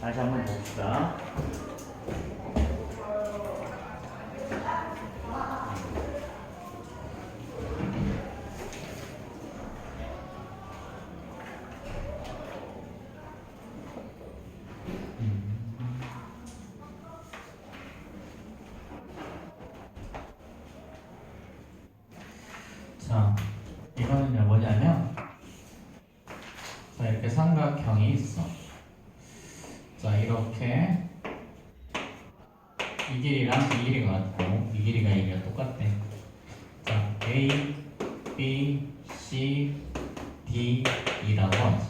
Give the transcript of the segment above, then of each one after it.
다시 한번 봅시다. 자, 이거는 뭐냐면, 자, 이렇게 삼각형이 있어. 자, 이렇게 이 길이랑 이 길이가 같고, 이 길이가 이게 똑같대. 자, A, B, C, D, E라고 하지.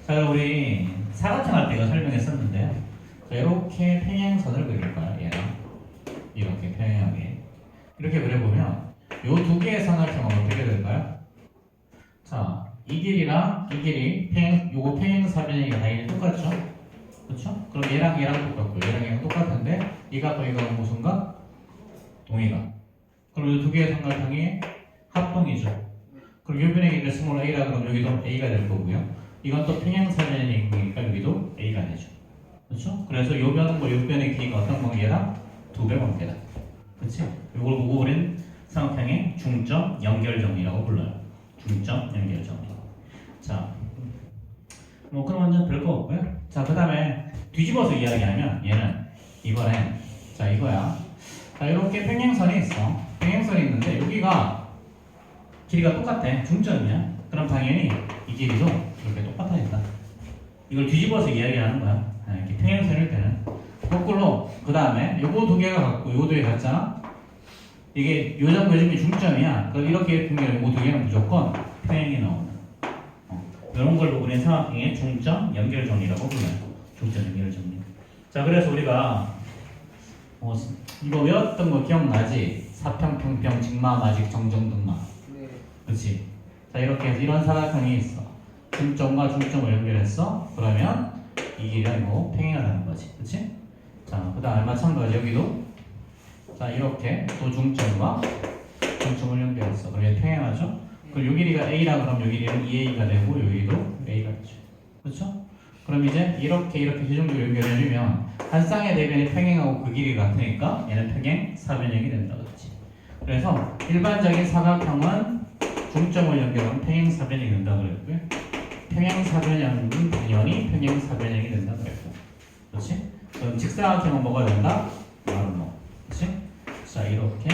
자, 그럼 우리 사각형 할 때 이거 설명했었는데요. 자, 이렇게 평행선을 그릴 거야, 얘랑. 이렇게 평행하게. 이렇게 그려보면, 요 두 개의 삼각형은 어떻게 될까요? 자, 이 길이랑 이 길이 요거 평행사변형이 당연히 똑같죠? 그렇죠? 그럼 얘랑 똑같고 얘랑 똑같은데 이가 또 이거는 무슨가? 동의가. 그럼 이 두 개의 삼각형이 합동이죠. 그럼 요 변의 길이를 스몰 a라 그러면 여기도 a가 될 거고요. 이건 또 평행사변형이니까 여기도 a가 되죠. 그렇죠? 그래서 요 변은 요 변의 길이가 어떤 관계다? 두 배 관계다. 그렇지? 요걸 보고 우리는 삼각형의 중점 연결정리라고 불러요. 중점 연결정리. 자, 뭐 그런 완전 별거 없고요. 자, 그 다음에 뒤집어서 이야기하면 얘는 이번엔 자 이거야. 자, 이렇게 평행선이 있어. 평행선이 있는데 여기가 길이가 똑같아. 중점이야. 그럼 당연히 이 길이도 이렇게 똑같아진다. 이걸 뒤집어서 이야기하는 거야. 이렇게 평행선일 때는 거꾸로 그 다음에 요거 두 개가 같고 요거 두 개 같잖아. 이게 요점 요점이 중점이야. 그럼 이렇게 분명히 요거 두 개는 무조건 평행이 나온다. 이런 걸 우리는 삼각형의 중점 연결 정리라고 불러요. 중점 연결 정리. 자, 그래서 우리가 이거 외웠던 거 기억나지? 사평평평 직마 마직 정정등마. 네. 그렇지? 자, 이렇게 해서 이런 사각형이 있어. 중점과 중점을 연결했어. 그러면 이 길이랑 이거 평행하다는 거지. 그렇지? 자, 그 다음에 마찬가지 여기도 자, 이렇게 또 중점과 중점을 연결했어. 그럼 얘 평행하죠? 그럼 요 길이가 a라 그러면 요 길이는 2a가 되고 요 길이도 a가 되죠. 그렇죠? 그럼 이제 이렇게 최종적으로 연결해주면 한 쌍의 대변이 평행하고 그 길이가 같으니까 얘는 평행 사변형이 된다. 그렇지? 그래서 일반적인 사각형은 중점을 연결하면 평행 사변형이 된다 그랬고요. 평행 사변형은 당연히 평행 사변형이 된다 그랬고. 그렇지? 그럼 직사각형은 뭐가 된다? 마름모. 그렇지? 자, 이렇게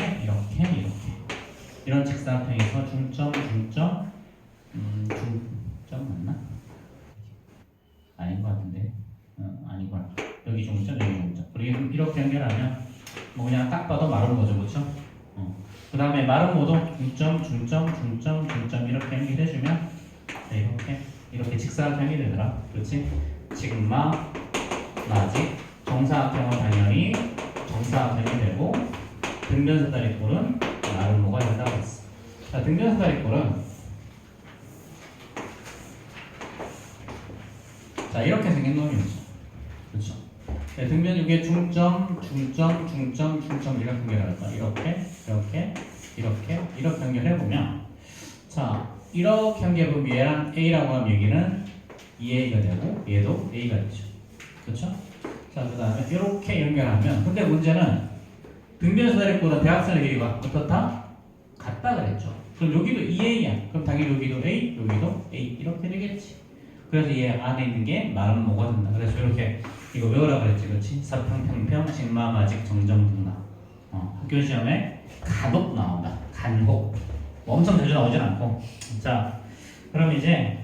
이런 직사각형에서 중점 맞나? 아닌 것 같은데. 아니구나. 여기 중점, 여기 중점. 그리고 이렇게 연결하면 뭐 그냥 딱 봐도 마른 거죠, 그렇죠? 그 다음에 마른 모도 중점 이렇게 연결해주면 이렇게 직사각형이 되더라. 그렇지? sigma 마직 정사각형은 당연히 정사각형이 되고 등변사다리꼴은 마름모가 된다고 했어. 자, 등변사다리꼴은 자, 이렇게 생긴 놈이죠. 그렇죠? 네, 등변 이게 중점 이렇게 연결할 거야. 이렇게 연결해보면 자, 이렇게 연결해보면 얘랑 A라고 하면 여기는 2A가 되고 얘도 A가 되죠. 그렇죠? 자, 그 다음에 이렇게 연결하면 근데 문제는 등변사다리꼴은 대각선의 길이가 어떻다? 같다 그랬죠. 그럼 여기도 2A야. 그럼 당연히 여기도 A, 여기도 A 이렇게 되겠지. 그래서 얘 안에 있는 게 마름모가 된다. 그래서 이렇게 이거 외우라 그랬지, 그렇지? 사평평평 직마 마직 정정등마. 학교 시험에 간혹 나온다. 간혹. 뭐 엄청 자주 나오진 않고. 자, 그럼 이제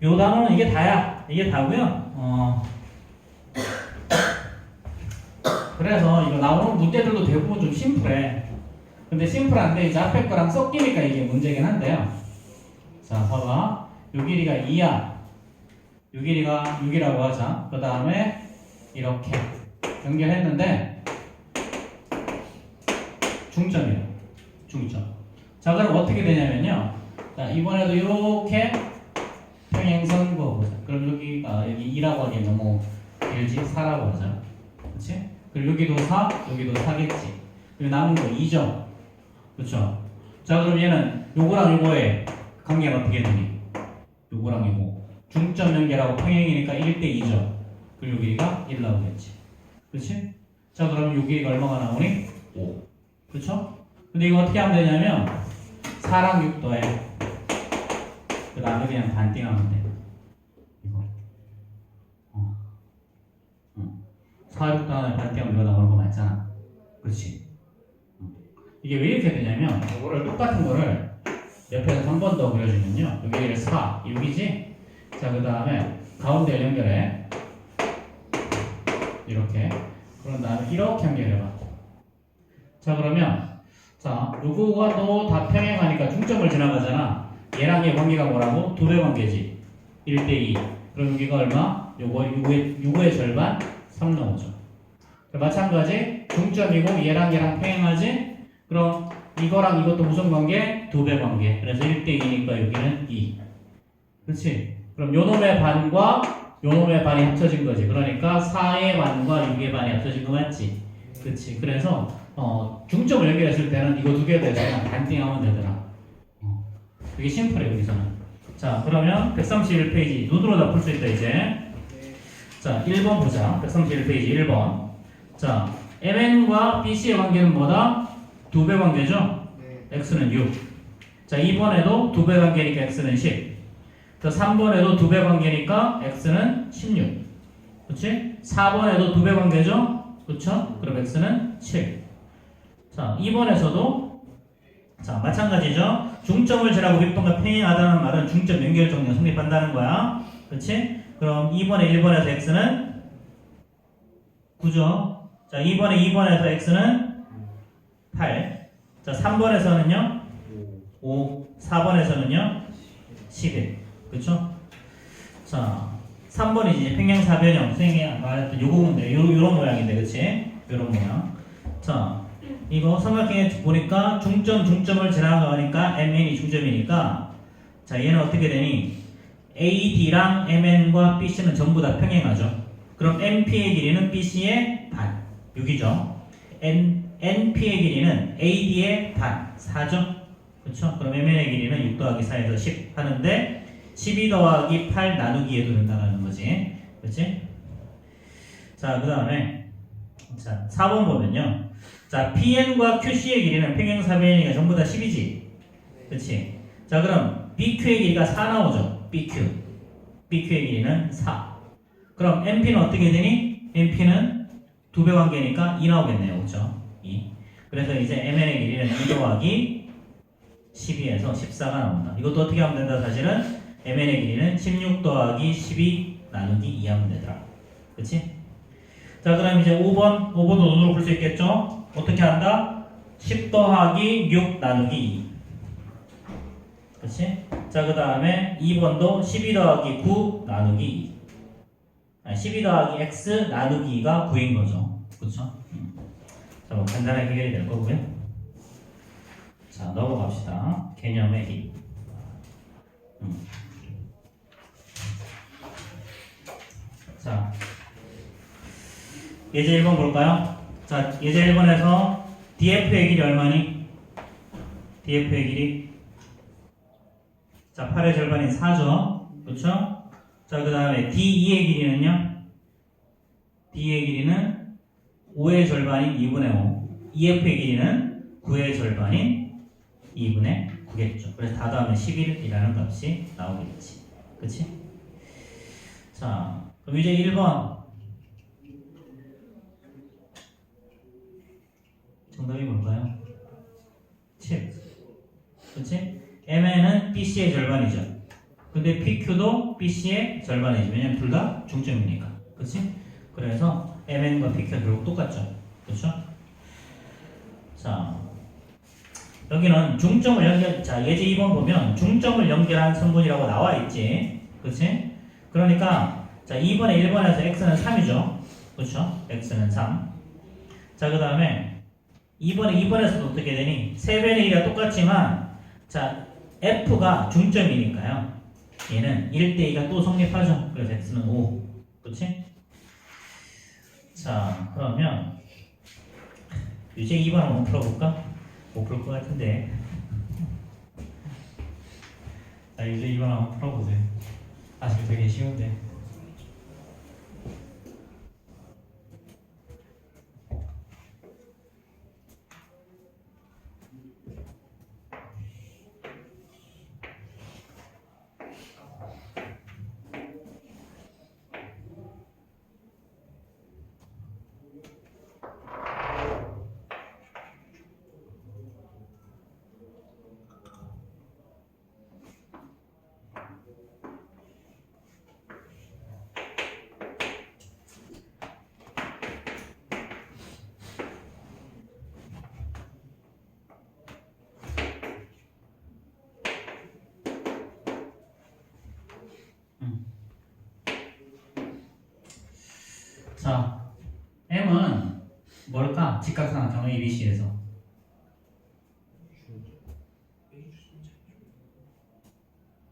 요 단어는 이게 다야. 이게 다고요. 그래서 이거 나오는 문제들도 대부분 좀 심플해. 근데 심플한데 이제 앞에 거랑 섞이니까 이게 문제긴 한데요. 자, 봐봐. 요 길이가 2야. 요 길이가 6이라고 하자. 그 다음에 이렇게 연결했는데 중점이에요. 중점. 자, 그럼 어떻게 되냐면요. 자, 이번에도 이렇게 평행선 그어보자. 그럼 여기 2라고 하기엔 너무 길지? 4라고 하자. 그렇지? 그리고 여기도 4, 여기도 4겠지. 그리고 남은 거 2점. 그렇죠? 자, 그럼 얘는 요거랑 요거의 관계가 어떻게 되니? 요거랑 요거. 중점 연결하고 평행이니까 1대 2죠. 그럼 요 길이가 1 나오겠지. 그렇지? 자, 그럼 요 길이가 얼마가 나오니? 5. 그렇죠? 근데 이거 어떻게 하면 되냐면 4랑 6 더해. 그 다음에 그냥 반띵하면 돼. 이거. 4, 6 더하면 반띵하면 이거 나오는 거 맞잖아. 그렇지? 이게 왜 이렇게 되냐면 이거를 똑같은 거를 옆에서 한 번 더 그려주면요. 여기를 4, 6이지? 자, 그 다음에 가운데를 연결해. 이렇게. 그런 다음에 이렇게 연결해봐. 자, 그러면 자, 요거가 또 다 평행하니까 중점을 지나가잖아. 얘랑 얘 관계가 뭐라고? 두 배 관계지. 1대2. 그럼 여기가 얼마? 요거의 절반? 3 나오죠. 자, 마찬가지 중점이고 얘랑 평행하지? 그럼 이거랑 이것도 무슨 관계? 두 배 관계. 그래서 1대2니까 여기는 2. 그렇지? 그럼 요놈의 반과 요놈의 반이 합쳐진 거지. 그러니까 4의 반과 6의 반이 합쳐진 거 맞지? 그렇지. 그래서 중점을 연결했을 때는 이거 두 개 대해서 그냥 반띵하면 되더라. 되게 심플해 여기서는. 자, 그러면 131페이지 눈으로 다 풀 수 있다 이제. 자, 1번 보자. 131페이지 1번. 자, MN과 BC의 관계는 뭐다? 두 배 관계죠? X는 6. 자, 2번에도 두 배 관계니까 X는 10. 자, 3번에도 두 배 관계니까 X는 16. 그렇지? 4번에도 두 배 관계죠? 그렇죠? 그럼 X는 7. 자, 2번에서도 자, 마찬가지죠? 중점을 지나고 윗변과 평행하다는 말은 중점 연결 정령 성립한다는 거야. 그렇지? 그럼 2번에 1번에서 X는 9죠? 자, 2번에서 X는 8. 자, 3번에서는요? 5. 4번에서는요? 11. 그렇죠? 자, 3번이 이제 평행사변형 선생님이 말했던 요거인데 요런 모양인데 그렇지? 요런 모양. 자, 이거 삼각형에 보니까 중점을 지나가니까 MN이 중점이니까 자, 얘는 어떻게 되니? AD랑 MN과 BC는 전부 다 평행하죠. 그럼 MP의 길이는 BC의 반 6이죠. NP의 길이는 AD의 반 4죠. 그렇죠? 그럼 MN의 길이는 6 더하기 4에서 10 하는데 12 더하기 8 나누기 2도 된다는 거지. 그렇지? 자, 그 다음에 자, 4번 보면요. 자, PN과 QC의 길이는 평행사변이니까 전부 다 10이지. 그렇지? 자, 그럼 BQ의 길이가 4 나오죠. BQ의 길이는 4. 그럼 MP는 어떻게 되니? MP는 두 배 관계니까 2 나오겠네요. 그렇죠? 2. 그래서 이제 MN의 길이는 2 더하기 12에서 14가 나온다. 이것도 어떻게 하면 된다? 사실은 MN의 길이는 16 더하기 12 나누기 2 하면 되더라. 그치? 자, 그럼 이제 5번도 눈으로 풀 수 있겠죠? 어떻게 한다? 10 더하기 6 나누기 2. 그치? 자, 그 다음에 2번도 12 더하기 9 나누기 2. 12 더하기 x 나누기 2가 9인 거죠. 그쵸? 자, 뭐 간단하게 해결이 될 거고요. 자, 넘어갑시다. 개념의 힘. 자, 예제 1번 볼까요? 자, 예제 1번에서 DF의 길이 얼마니? DF의 길이 자, 8의 절반인 4죠. 그렇죠? 자, 그 다음에 D2의 길이는요? D의 길이는 5의 절반인 2분의 5. EF의 길이는 9의 절반인 2분의 9겠죠. 그래서 다 더하면 11이라는 값이 나오겠지. 그치? 자, 그럼 이제 1번. 정답이 뭘까요? 7. 그치? MN은 BC의 절반이죠. 근데 PQ도 BC의 절반이지. 왜냐면 둘 다 중점이니까. 그치? 그래서 MN과 PQ가 결국 똑같죠. 그쵸? 자, 여기는 중점을 연결, 자, 예제 2번 보면 중점을 연결한 성분이라고 나와 있지. 그치? 그러니까, 자, 2번에 1번에서 X는 3이죠. 그쵸? X는 3. 자, 그 다음에 2번에서도 어떻게 되니? 세변의 길이가 똑같지만, 자, F가 중점이니까요. 얘는 1대2가 또 성립하죠. 그래서 X는 5. 그치? 자, 그러면 이제 2번 한번 풀어볼까? 못 풀 것 같은데. 자, 이제 2번 한번 풀어보세요. 사실 되게 쉬운데. 자, M은 뭘까? 직각삼각형 ABC에서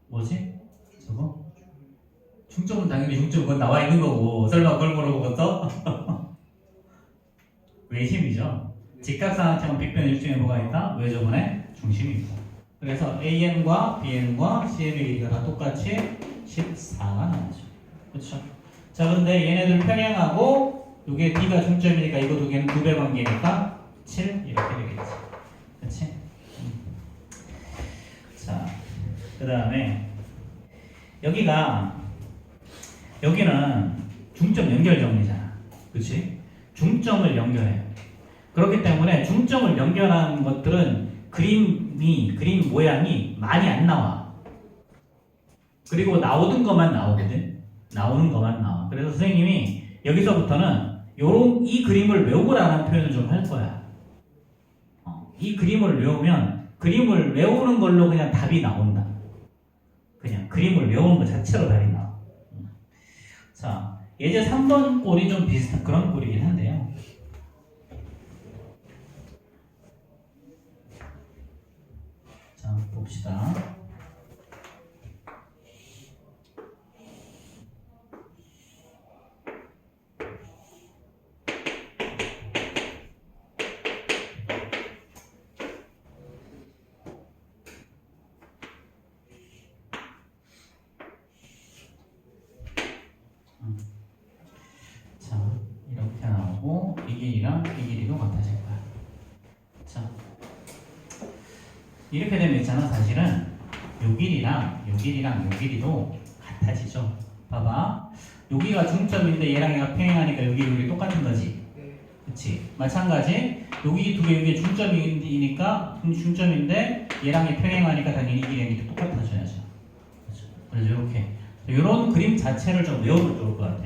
뭐지? 저거? 중점은 당연히 중점 그건 나와 있는 거고 설마 그걸 물어보겠어? 외심이죠. 직각삼각형은 빅변 일중에 뭐가 있다? 외접원의 중심이 있고. 그래서 AM과 BM과 CM의 길이가 다 똑같이 14가 나오죠. 그렇죠? 자, 근데 얘네들 평행하고 이게 D가 중점이니까 이거 두 개는 두 배 관계니까 7 이렇게 되겠지. 그렇지? 자, 그 다음에 여기는 중점 연결 정리잖아. 그렇지? 중점을 연결해. 그렇기 때문에 중점을 연결하는 것들은 그림 모양이 많이 안 나와. 그리고 나오는 것만 나오거든. 나오는 것만 나와. 그래서 선생님이 여기서부터는 이 그림을 외우라는 표현을 좀 할 거야. 이 그림을 외우면 그림을 외우는 걸로 그냥 답이 나온다. 그냥 그림을 외우는 것 자체로 답이 나와. 자, 예제 3번 꼴이 좀 비슷한 그런 꼴이긴 한데요. 자, 봅시다. 자, 이렇게 나오고 이 길이랑 이 길이도 같아질 거야. 자, 이렇게 되면 있잖아. 사실은 요 길이랑 요 길이도 같아지죠. 봐봐. 여기가 중점인데 얘랑 얘가 평행하니까 여기 똑같은 거지. 그치? 마찬가지. 여기 두 개, 여기 중점인데 얘랑 얘 평행하니까 당연히 이 길이랑 똑같아져야죠. 그렇죠? 그래서 이렇게 이런 그림 자체를 좀 외우면 좋을 것 같아.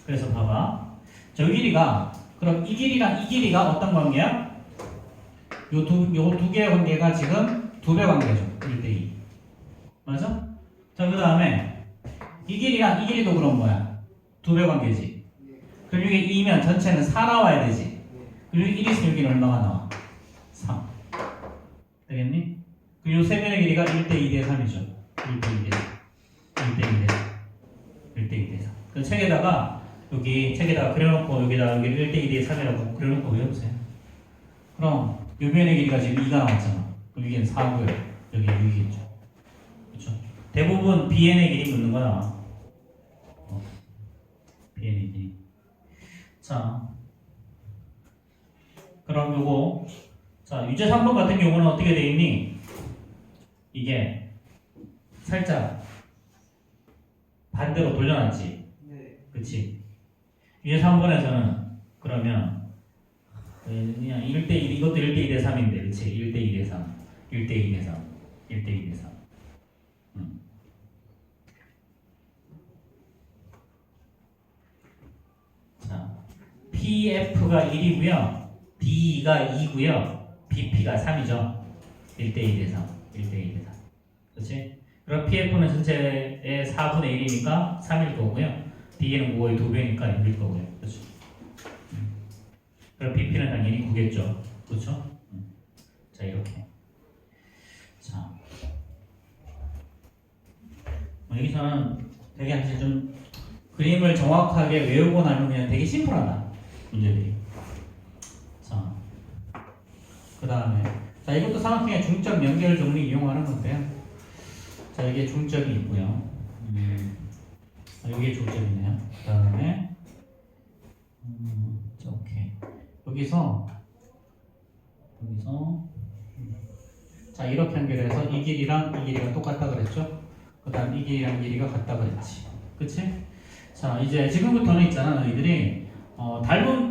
그래서 봐봐. 저 길이가 그럼 이 길이랑 이 길이가 어떤 관계야? 요 두 개의 관계가 지금 두 배 관계죠. 1대2. 맞아? 자, 그 다음에 이 길이랑 이 길이도 그럼 뭐야? 두 배 관계지. 그럼 이게 2면 전체는 4 나와야 되지. 그리고 1 있으면 여기는 얼마가 나와? 3. 되겠니? 그리고 세 변의 길이가 1대2 대 3이죠. 1대2 대 3. 1대2 대 3. 1대2 대 3. 그 책에다가 그려놓고 여기다가 여기를 1대2 대 3이라고 그려놓고 외워보세요. 그럼 요 변의 길이가 지금 2가 나왔잖아. 그럼 여기는 4고요. 여기 6이겠죠. 그렇죠? 대부분 BN의 길이 묻는 거 나와. BN의 길이. 자, 그럼 요거 자, 유제 3번 같은 경우는 어떻게 돼 있니? 이게 살짝 반대로 돌려놨지. 네. 그치? 유제 3번에서는 그러면 그냥 1대1 이것도 1대2 대 3인데 그치? 1대2 대 3 1대2 대 3 1대2 대 3 자, PF가 1이고요 D가 2고요 BP가 3이죠 1대2 대 3 1대2 대 3 그치? 그럼 PF는 전체의 4분의 1이니까 3일 거고요 D는 5의 2배니까 6일 거고요 그치? 그럼 BP는 당연히 9겠죠. 그렇죠? 자, 이렇게. 자. 여기서는 되게 사실 좀 그림을 정확하게 외우고 나면 그냥 되게 심플하다. 문제들이. 자. 그 다음에. 자, 이것도 삼각형의 중점 연결 정리 이용하는 건데요. 자, 이게 중점이 있고요. 여기에 중점이네요. 그 다음에. 자, 오케이. 여기서 자 이렇게 연결해서 이 길이랑 이 길이가 똑같다 그랬죠? 그 다음 이 길이랑 이 길이가 같다 그랬지 그치? 자 이제 지금부터는 있잖아 너희들이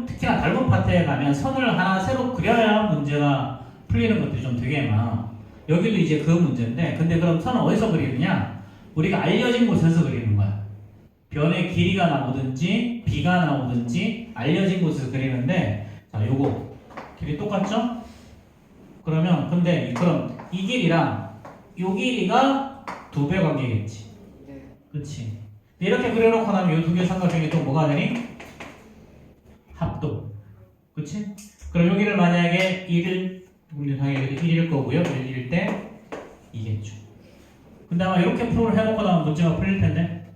특히나 닮은 파트에 가면 선을 하나 새로 그려야 문제가 풀리는 것들이 좀 되게 많아 여기도 이제 그 문제인데 근데 그럼 선을 어디서 그리느냐? 우리가 알려진 곳에서 그리는 거야 변의 길이가 나오든지 비가 나오든지 알려진 곳에서 그리는데 자, 요거 길이 똑같죠? 그러면 그럼 이 길이랑 요 길이가 두 배 관계겠지. 네. 그렇지. 이렇게 그려놓고 나면 요 두 개 삼각형이 또 뭐가 되니? 1대 1을 우리 당연히 1일 거고요. 1일 때 2겠죠. 근데 아마 이렇게 프로를 해놓고 나면 문제가 풀릴 텐데.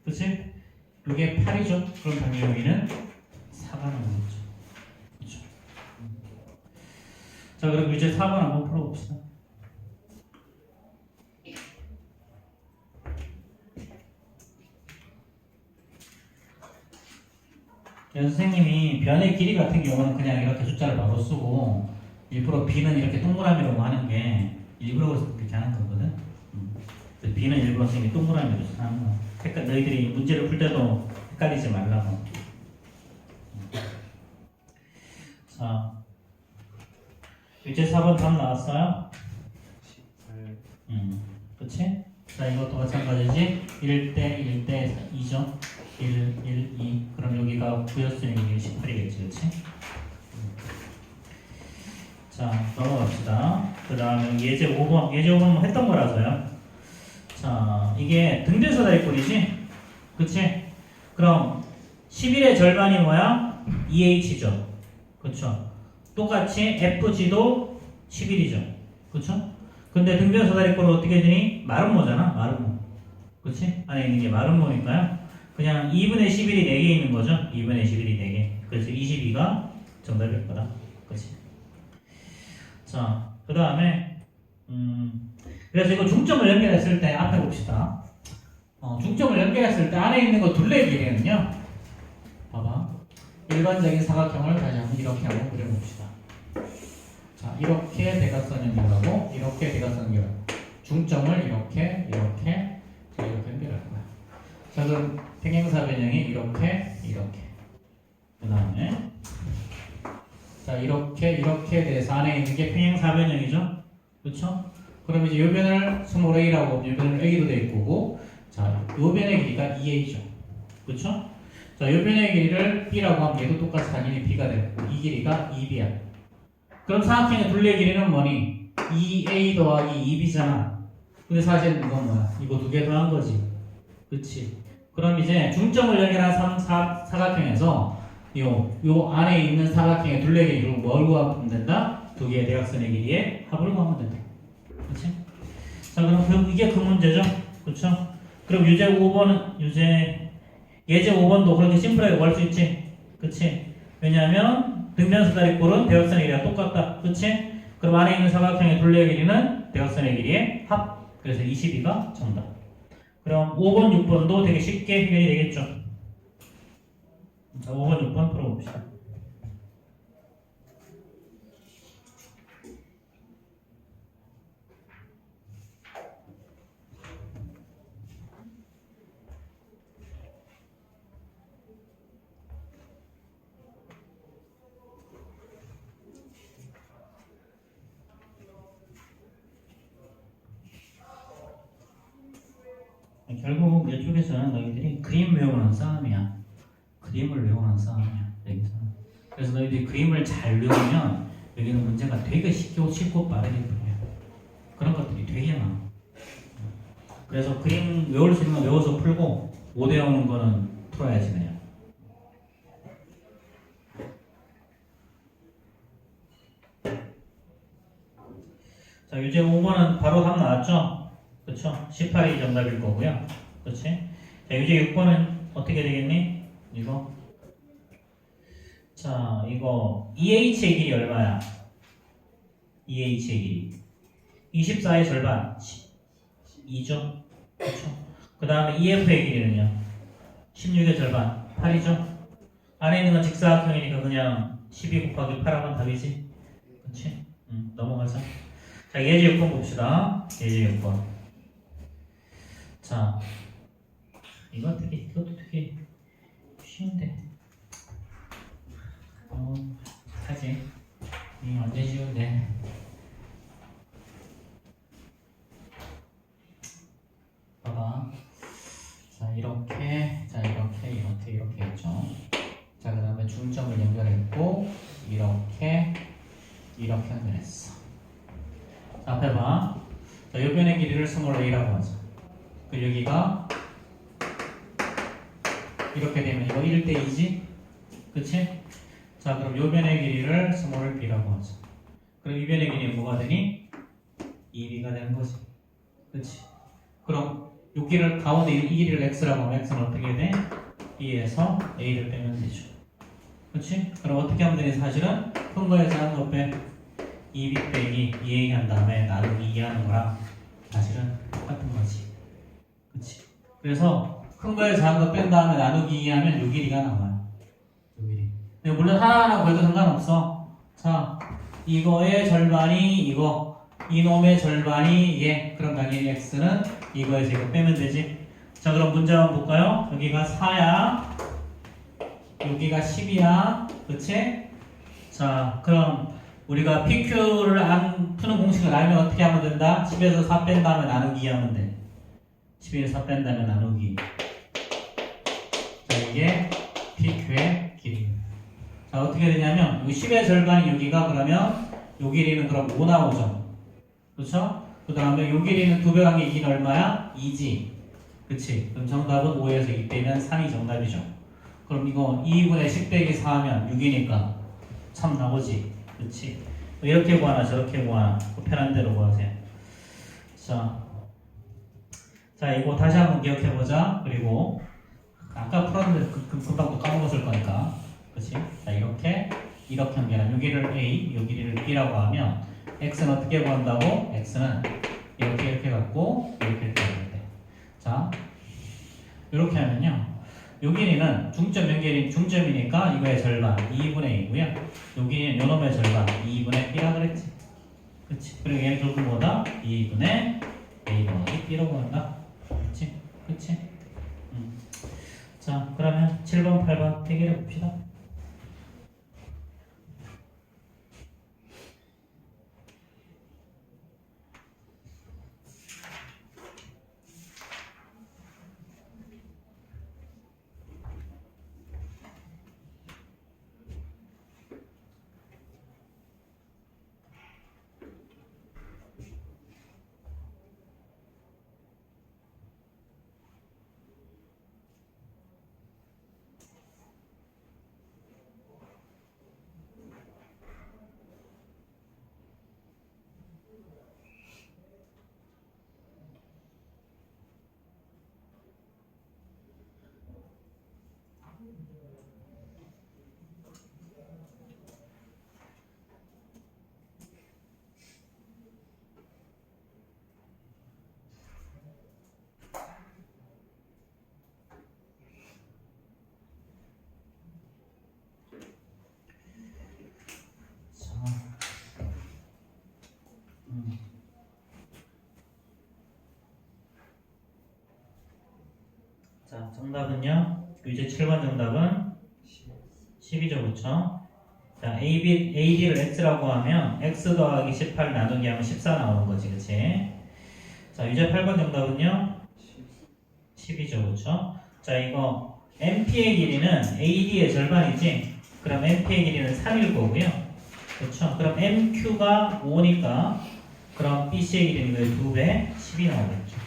그치? 이게 8이죠. 그럼 당연히 여기는 4가 나오겠죠. 그렇죠? 자, 그럼 이제 4번 한번 풀어봅시다. 선생님이 변의 길이 같은 경우는 그냥 이렇게 숫자를 바로 쓰고 일부러 b는 이렇게 동그라미로 하는 게 일부러 그래서 그렇게 하는 거거든. b는 일부러 선생님이 동그라미로 하는 거야. 그러니까 너희들이 문제를 풀 때도 헷갈리지 말라고. 자, 이제 4번 답 나왔어요? 그치? 자, 이것도 마찬가지지. 1대 1대 2죠. 1, 1, 2. 그럼 여기가 9였으니 이게 18이겠지, 그치? 자, 넘어갑시다. 그 다음에 예제 5번. 예제 5번 뭐 했던 거라서요. 자, 이게 등변서다리꼴이지? 그치? 그럼 11의 절반이 뭐야? 2h죠. 그쵸? 똑같이 fg도 11이죠. 그쵸? 근데 등변서다리꼴은 어떻게 되니? 마름모잖아, 마름모. 그치? 안에 있는 게 마름모니까요. 그냥 2분의 11이 4개 있는 거죠. 2분의 11이 4개. 그래서 22가 정답일 거다. 그치? 자, 그 다음에 그래서 이거 중점을 연결했을 때 앞에 봅시다. 중점을 연결했을 때 안에 있는 거 둘레 길이는요. 봐봐. 일반적인 사각형을 다시 한번 이렇게 한번 그려봅시다. 자, 이렇게 대각선 연결하고 이렇게 대각선 연결하고 중점을 이렇게 연결할 거야. 자, 그럼 평행사 변형이 이렇게 그 다음에 자, 이렇게 돼서 안에 있는 게 평행사 변형이죠. 그렇죠? 그럼 이제 요 변을 스몰 a라고 요 변을 a로 될 거고, 자, 요 변의 길이가 2a죠. 그렇죠? 자, 요 변의 길이를 b라고 하면 얘도 똑같이 당연히 b가 되고 이 길이가 2b야. 그럼 사각형의 둘레 길이는 뭐니? 2a 더하기 2b잖아. 근데 사실 이건 뭐야? 이거 두 개 더한 거지. 그치? 그럼 이제 중점을 연결한 사각형에서 요 안에 있는 사각형의 둘레 길이를 뭘 구하면 된다? 두 개의 대각선의 길이의 합을 구하면 된다. 그치? 자, 그럼 이게 그 문제죠? 그쵸? 그럼 예제 5번도 그렇게 심플하게 구할 수 있지? 그치? 왜냐하면 등변사다리꼴은 대각선의 길이가 똑같다. 그치? 그럼 안에 있는 사각형의 둘레 길이는 대각선의 길이의 합. 그래서 22가 정답. 그럼 5번, 6번도 되게 쉽게 해결이 되겠죠? 자, 5번, 6번 풀어봅시다. 결국 이쪽에서는 너희들이 그림 외우는 싸움이야. 그림을 외우는 싸움이야. 여기서. 그래서 너희들이 그림을 잘 외우면 여기는 문제가 되게 쉽고 빠르게 풀려요. 그런 것들이 되게 많아. 그래서 그림 외울 수 있는 거 외워서 풀고 못 외우는 거는 풀어야지 그냥. 자, 유제 5번은 바로 답 나왔죠? 그쵸? 18이 정답일 거고요. 그치? 자, 유제 6번은 어떻게 되겠니? 이거. 자, 이거 2h의 길이 얼마야? 2h의 길이 24의 절반 2죠? 그쵸? 그 다음에 2f의 길이는요? 16의 절반 8이죠? 안에 있는 건 직사각형이니까 그냥 12 곱하기 8 하면 답이지? 그치? 넘어가자. 자, 예제 6번 봅시다. 예제 6번. 자, 이것도 되게 쉬운데. 하지. 완전 쉬운데. 봐봐. 자, 이렇게 했죠. 자, 그 다음에 중점을 연결했고, 이렇게 연결했어. 자, 앞에 봐. 자, 요 변의 길이를 스몰 a라고 하자. 그 여기가 이렇게 되면 이거 1대 2지? 그치? 자, 그럼 요 변의 길이를 스몰 b라고 하죠. 그럼 이 변의 길이는 뭐가 되니? 2b가 되는 거지. 그렇지? 그럼 요 길을 가운데 이 길이를 x라고 하면 x는 어떻게 돼? b에서 a를 빼면 되죠. 그렇지? 그럼 어떻게 하면 되니? 사실은 큰 거에 작은 거 빼 2b 빼기 2a 한 다음에 나누기 2 하는 거랑 사실은 똑같은 거지. 그렇지? 그래서 큰 거에 작은 거 뺀 다음에 나누기 2 하면 요 길이가 나와요. 요 길이. 근데 물론 하나하나 구해도 상관없어. 자, 이거의 절반이 이거, 이놈의 절반이 얘. 그럼 당연히 x는 이거에 제곱 빼면 되지. 자, 그럼 문제 한번 볼까요? 여기가 4야. 여기가 10이야. 그치? 자, 그럼 우리가 PQ를 안 푸는 공식을 알면 어떻게 하면 된다? 10에서 4 뺀 다음에 나누기 2 하면 돼. 10에서 4 뺀 다음에 나누기. 자, 이게 PQ의 길이입니다. 자, 어떻게 되냐면 여기 10의 절반이 여기가 그러면 요 길이는 그럼 5 나오죠. 그렇죠? 그 다음에 요 길이는 2배 관계 2는 얼마야? 2지. 그치? 그럼 정답은 5에서 2 빼면 3이 정답이죠. 그럼 이거 2분의 10 빼기 4 하면 6이니까 3 나오지. 그치? 이렇게 구하나 저렇게 구하나 편한 대로 구하세요. 자, 이거 다시 한번 기억해보자. 그리고 아까 풀었는데 금방 또 까먹었을 거니까. 그치? 자, 이렇게 연결하면 여기를 A, 여기를 B라고 하면 X는 어떻게 구한다고? X는 이렇게 갖고 이렇게 하면 돼. 자, 이렇게 하면요. 요 길이는 중점 연결인 중점이니까 이거의 절반 2분의 2고요. 요 길이는 요놈의 절반 2분의 B라 그랬지. 그치? 그리고 얘는 결국 뭐다? 2분의 A 더하기 B라고 한다. 그치? 자, 그러면 7번, 8번 해결해 봅시다. 자, 정답은요. 이제 7번 정답은 10이죠, 그쵸? 자, AD를 X라고 하면 X 더하기 18 나누기 하면 14 나오는 거지, 그치? 자, 이제 8번 정답은요. 10이죠, 그쵸? 자, 이거 MP의 길이는 AD의 절반이지? 그럼 MP의 길이는 3일 거고요. 그쵸? 그럼 MQ가 5니까 그럼 BC의 길이는 2배 10이 나오겠죠.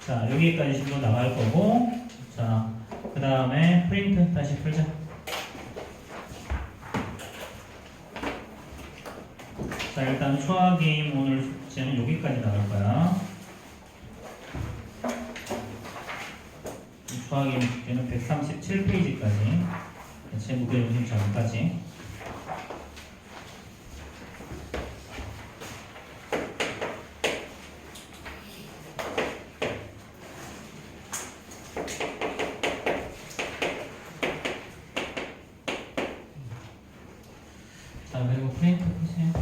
자, 여기까지 식으로 나갈 거고, 자, 그 다음에 프린트 다시 풀자. 자, 일단 수학임 오늘 숙제는 여기까지 나갈 거야. 수학임 숙제는 137페이지까지. 제 무게 중심 자료까지. 자, 그리고 프린트 보세요.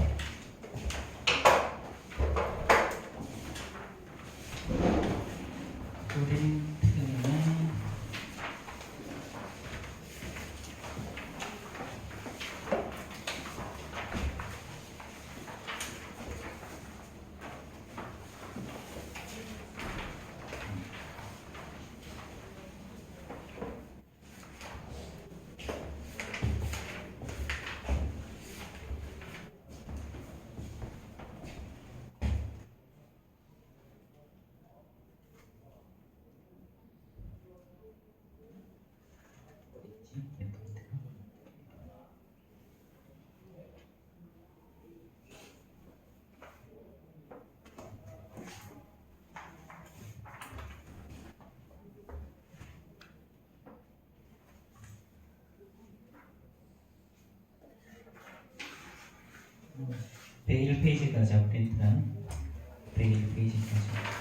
프린트는 101페이지까지 프린트는 101페이지까지